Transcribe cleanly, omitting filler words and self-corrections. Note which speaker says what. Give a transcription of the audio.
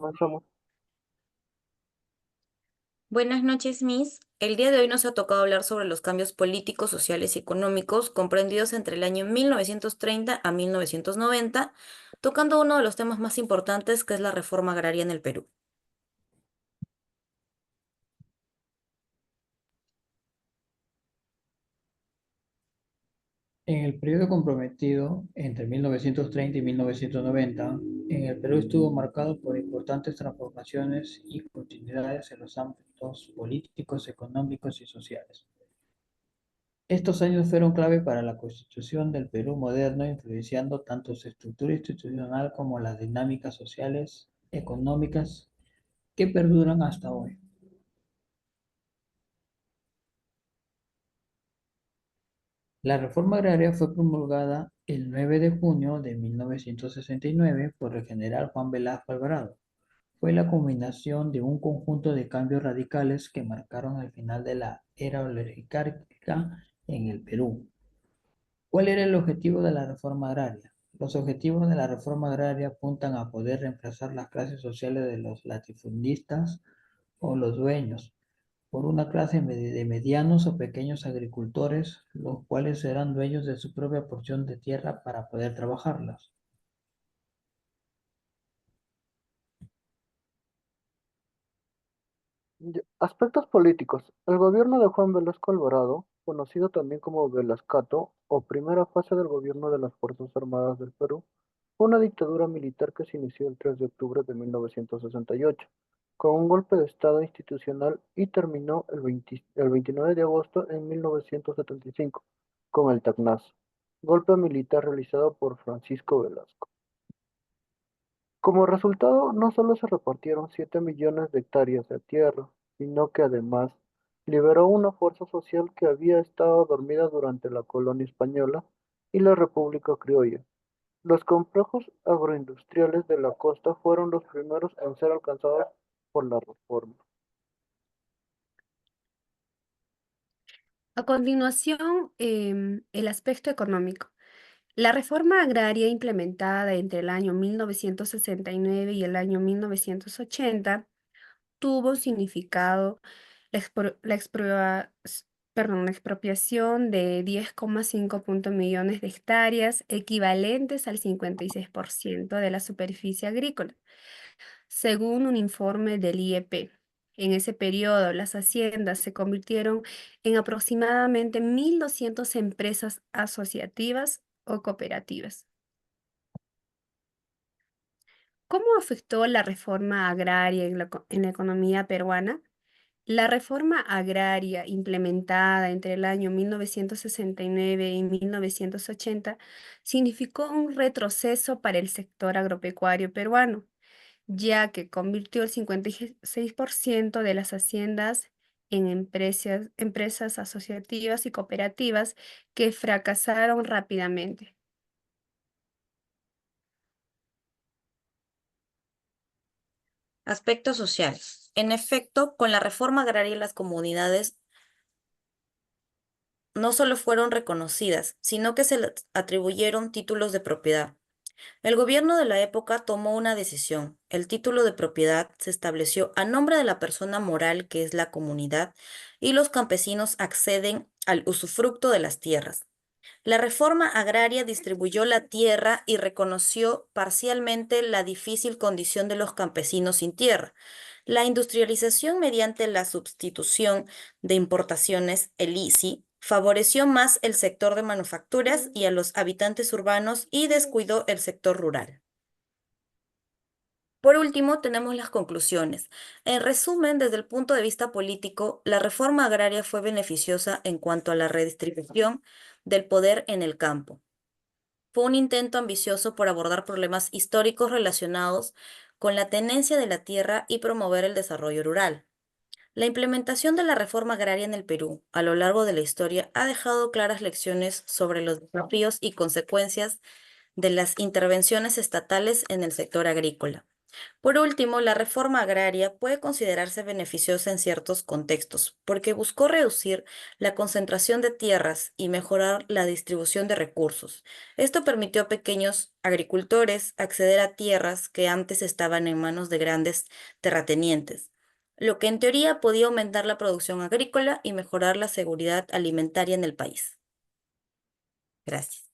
Speaker 1: Comenzamos.
Speaker 2: Buenas noches, Miss. El día de hoy nos ha tocado hablar sobre los cambios políticos, sociales y económicos comprendidos entre el año 1930 a 1990, tocando uno de los temas más importantes que es la reforma agraria en el Perú.
Speaker 3: En el periodo comprometido entre 1930 y 1990, en el Perú estuvo marcado por importantes transformaciones y continuidades en los ámbitos políticos, económicos y sociales. Estos años fueron clave para la constitución del Perú moderno, influenciando tanto su estructura institucional como las dinámicas sociales, económicas que perduran hasta hoy. La reforma agraria fue promulgada el 9 de junio de 1969 por el general Juan Velasco Alvarado. Fue la culminación de un conjunto de cambios radicales que marcaron el final de la era oligárquica en el Perú. ¿Cuál era el objetivo de la reforma agraria? Los objetivos de la reforma agraria apuntan a poder reemplazar las clases sociales de los latifundistas o los dueños por una clase de medianos o pequeños agricultores, los cuales serán dueños de su propia porción de tierra para poder trabajarlas.
Speaker 1: Aspectos políticos. El gobierno de Juan Velasco Alvarado, conocido también como Velascato o primera fase del gobierno de las Fuerzas Armadas del Perú, fue una dictadura militar que se inició el 3 de octubre de 1968, con un golpe de Estado institucional y terminó el 29 de agosto en 1975, con el Tacnazo, golpe militar realizado por Francisco Velasco. Como resultado, no solo se repartieron 7 millones de hectáreas de tierra, sino que además liberó una fuerza social que había estado dormida durante la colonia española y la República Criolla. Los complejos agroindustriales de la costa fueron los primeros en ser alcanzados por la reforma.
Speaker 4: A continuación, el aspecto económico. La reforma agraria implementada entre el año 1969 y el año 1980 tuvo significado la expropiación de 10,5 millones de hectáreas, equivalentes al 56% de la superficie agrícola, según un informe del IEP. En ese periodo, las haciendas se convirtieron en aproximadamente 1.200 empresas asociativas o cooperativas. ¿Cómo afectó la reforma agraria en la economía peruana? La reforma agraria implementada entre el año 1969 y 1980 significó un retroceso para el sector agropecuario peruano, ya que convirtió el 56% de las haciendas en empresas asociativas y cooperativas que fracasaron rápidamente.
Speaker 2: Aspecto social. En efecto, con la reforma agraria las comunidades no solo fueron reconocidas, sino que se les atribuyeron títulos de propiedad. El gobierno de la época tomó una decisión. El título de propiedad se estableció a nombre de la persona moral que es la comunidad y los campesinos acceden al usufructo de las tierras. La reforma agraria distribuyó la tierra y reconoció parcialmente la difícil condición de los campesinos sin tierra. La industrialización mediante la sustitución de importaciones, el ICI, favoreció más el sector de manufacturas y a los habitantes urbanos y descuidó el sector rural. Por último, tenemos las conclusiones. En resumen, desde el punto de vista político, la reforma agraria fue beneficiosa en cuanto a la redistribución del poder en el campo. Fue un intento ambicioso por abordar problemas históricos relacionados con la tenencia de la tierra y promover el desarrollo rural. La implementación de la reforma agraria en el Perú a lo largo de la historia ha dejado claras lecciones sobre los desafíos y consecuencias de las intervenciones estatales en el sector agrícola. Por último, la reforma agraria puede considerarse beneficiosa en ciertos contextos, porque buscó reducir la concentración de tierras y mejorar la distribución de recursos. Esto permitió a pequeños agricultores acceder a tierras que antes estaban en manos de grandes terratenientes, lo que en teoría podía aumentar la producción agrícola y mejorar la seguridad alimentaria en el país. Gracias.